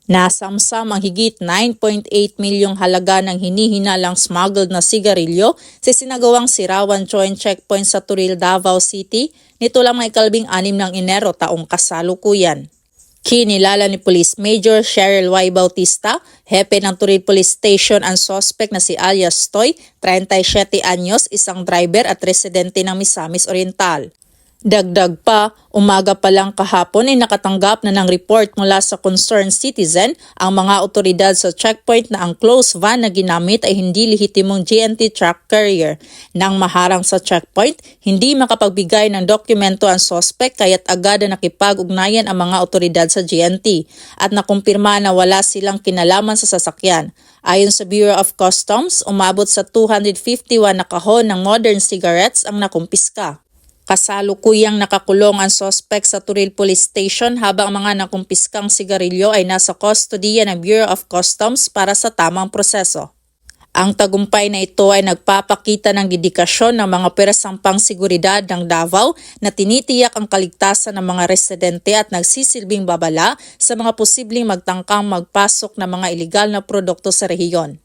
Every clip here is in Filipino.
Nasamsam ang higit 9.8 milyong halaga ng hinihinalang smuggled na sigarilyo sa sinagawang Sirawan Joint Checkpoint sa Turil, Davao City nito lang may ikalabing-6 ng Enero taong kasalukuyan. Kinilala ni Police Major Cheryl Y. Bautista, hepe ng Turil Police Station ang suspect na si alias Toy, 37 anyos, isang driver at residente ng Misamis Oriental. Dagdag pa, umaga pa lang kahapon ay nakatanggap na ng report mula sa concerned citizen ang mga otoridad sa checkpoint na ang closed van na ginamit ay hindi lehitimong GNT truck carrier. Nang maharang sa checkpoint, hindi makapagbigay ng dokumento ang suspect kaya't agad na nakipag-ugnayan ang mga otoridad sa GNT at nakumpirma na wala silang kinalaman sa sasakyan. Ayon sa Bureau of Customs, umabot sa 251 na kahon ng modern cigarettes ang nakumpiska. Kasalukuyang nakakulong ang suspect sa Turil Police Station habang mga nakumpiskang sigarilyo ay nasa kustodiya ng Bureau of Customs para sa tamang proseso. Ang tagumpay na ito ay nagpapakita ng dedikasyon ng mga operasang pangseguridad ng Davao na tinitiyak ang kaligtasan ng mga residente at nagsisilbing babala sa mga posibleng magtangkang magpasok ng mga ilegal na produkto sa rehiyon.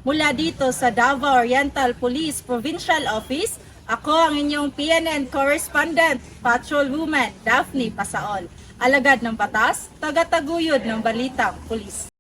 Mula dito sa Davao Oriental Police Provincial Office, ako ang inyong PNN Correspondent, Patrolwoman Daphne Pasaol, alagad ng batas, tagataguyod ng balitang pulis.